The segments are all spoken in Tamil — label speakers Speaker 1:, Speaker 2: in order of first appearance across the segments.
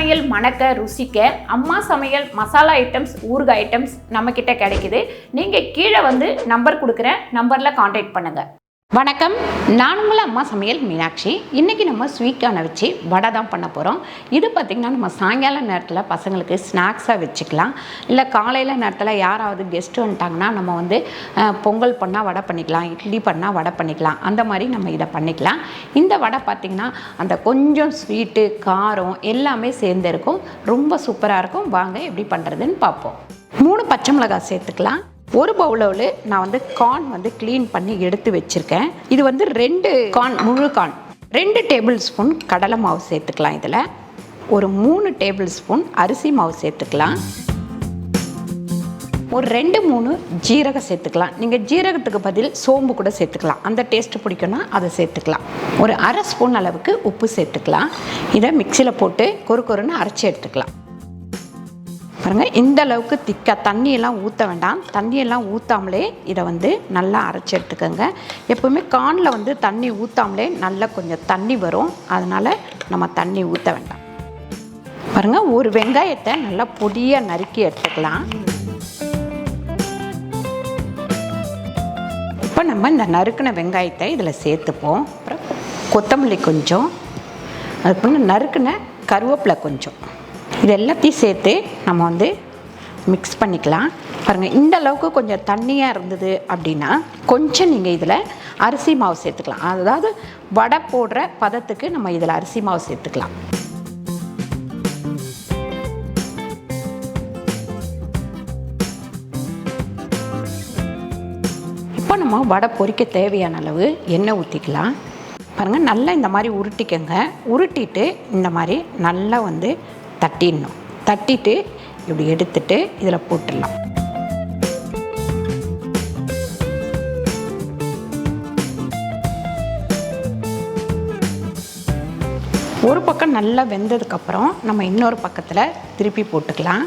Speaker 1: சமையல் மணக்க ருசிக்க அம்மா சமையல் மசாலா ஐட்டம்ஸ் ஊறுகாய் ஐட்டம்ஸ் நம்மக்கிட்ட கிடைக்குது. நீங்கள் கீழே வந்து நம்பர் கொடுக்குறேன், நம்பரில் காண்டாக்ட் பண்ணுங்கள். வணக்கம், நான் உங்கள் அம்மா சமையல் மீனாட்சி. இன்றைக்கி நம்ம ஸ்வீட் கார்னை வச்சு வடை தான் பண்ண போகிறோம். இது பார்த்திங்கன்னா நம்ம சாயங்கால நேரத்தில் பசங்களுக்கு ஸ்நாக்ஸாக வச்சுக்கலாம். இல்லை காலையில் நேரத்தில் யாராவது கெஸ்ட்டு வந்துட்டாங்கன்னா நம்ம வந்து பொங்கல் பண்ணால் வடை பண்ணிக்கலாம், இட்லி பண்ணால் வடை பண்ணிக்கலாம். அந்த மாதிரி நம்ம இதை பண்ணிக்கலாம். இந்த வடை பார்த்திங்கன்னா அந்த கொஞ்சம் ஸ்வீட்டு காரம் எல்லாமே சேர்ந்துருக்கும். ரொம்ப சூப்பராக இருக்கும். வாங்க எப்படி பண்ணுறதுன்னு பார்ப்போம். 3 பச்சை மிளகாய் சேர்த்துக்கலாம். ஒரு பவுலில் நான் வந்து கார்ன் வந்து க்ளீன் பண்ணி எடுத்து வச்சுருக்கேன். இது வந்து 2 கார்ன், முழு கார்ன். 2 டேபிள் ஸ்பூன் கடலை மாவு சேர்த்துக்கலாம். இதில் ஒரு 3 டேபிள் ஸ்பூன் அரிசி மாவு சேர்த்துக்கலாம். ஒரு 2-3 ஜீரகம் சேர்த்துக்கலாம். நீங்கள் ஜீரகத்துக்கு பதில் சோம்பு கூட சேர்த்துக்கலாம். அந்த டேஸ்ட்டு பிடிக்கும்னா அதை சேர்த்துக்கலாம். ஒரு அரை ஸ்பூன் அளவுக்கு உப்பு சேர்த்துக்கலாம். இதை மிக்சியில் போட்டு கொருன்னு அரைச்சி எடுத்துக்கலாம். பாருங்கள், இந்த அளவுக்கு திக்காக தண்ணியெல்லாம் ஊற்ற வேண்டாம். தண்ணியெல்லாம் ஊற்றாமலே இதை வந்து நல்லா அரைச்சி எடுத்துக்கோங்க. எப்போவுமே கார்னில் வந்து தண்ணி ஊற்றாமலே நல்லா கொஞ்சம் தண்ணி வரும். அதனால் நம்ம தண்ணி ஊற்ற வேண்டாம். பாருங்கள், ஒரு வெங்காயத்தை நல்லா பொடியாக நறுக்கி எடுத்துக்கலாம். இப்போ நம்ம இந்த நறுக்கின வெங்காயத்தை இதில் சேர்த்துப்போம். அப்புறம் கொத்தமல்லி கொஞ்சம், அதுக்கு நறுக்கின கருவேப்பிலை கொஞ்சம், இது எல்லாத்தையும் சேர்த்து நம்ம வந்து மிக்ஸ் பண்ணிக்கலாம். பாருங்கள், இந்த அளவுக்கு கொஞ்சம் தண்ணியாக இருந்தது அப்படின்னா கொஞ்சம் நீங்கள் இதில் அரிசி மாவு சேர்த்துக்கலாம். அதாவது வடை போடுற பதத்துக்கு நம்ம இதில் அரிசி மாவு சேர்த்துக்கலாம். இப்போ நம்ம வடை பொரிக்க தேவையான அளவு எண்ணெய் ஊற்றிக்கலாம். பாருங்கள், நல்லா இந்த மாதிரி உருட்டிக்கங்க. உருட்டிட்டு இந்த மாதிரி நல்லா வந்து தட்டிடணும். தட்டிட்டு இப்படி எடுத்துட்டு இதில் போட்டுடலாம். ஒரு பக்கம் நல்லா வெந்ததுக்கப்புறம் நம்ம இன்னொரு பக்கத்தில் திருப்பி போட்டுக்கலாம்.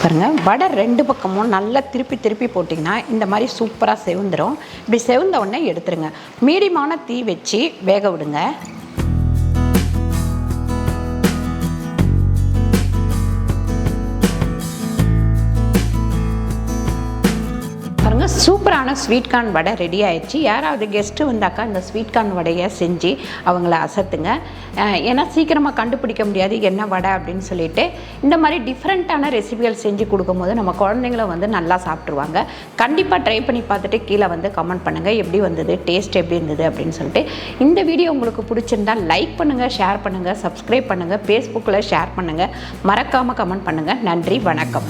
Speaker 1: பாருங்கள், வடை 2 பக்கமும் நல்லா திருப்பி போட்டிங்கன்னா இந்த மாதிரி சூப்பராக செவந்துடும். இப்படி செவந்த உடனே எடுத்துருங்க. மீடியமான தீ வச்சு வேக விடுங்க. சூப்பரான ஸ்வீட் கார்ன் வடை ரெடி ஆயிடுச்சு. யாராவது கெஸ்ட்டு வந்தாக்கா இந்த ஸ்வீட் கார்ன் வடையை செஞ்சு அவங்கள அசத்துங்க. ஏன்னா சீக்கிரமாக கண்டுபிடிக்க முடியாது என்ன வடை அப்படின்னு சொல்லிட்டு இந்த மாதிரி டிஃப்ரெண்ட்டான ரெசிபிகள் செஞ்சு கொடுக்கும்போது நம்ம குழந்தைங்கள வந்து நல்லா சாப்பிட்ருவாங்க. கண்டிப்பாக ட்ரை பண்ணி பார்த்துட்டு கீழே வந்து கமெண்ட் பண்ணுங்கள் எப்படி வந்தது, டேஸ்ட் எப்படி இருந்தது அப்படின்னு சொல்லிட்டு. இந்த வீடியோ உங்களுக்கு பிடிச்சிருந்தால் லைக் பண்ணுங்கள், ஷேர் பண்ணுங்கள், சப்ஸ்கிரைப் பண்ணுங்கள், ஃபேஸ்புக்கில் ஷேர் பண்ணுங்கள், மறக்காமல் கமெண்ட் பண்ணுங்கள். நன்றி, வணக்கம்.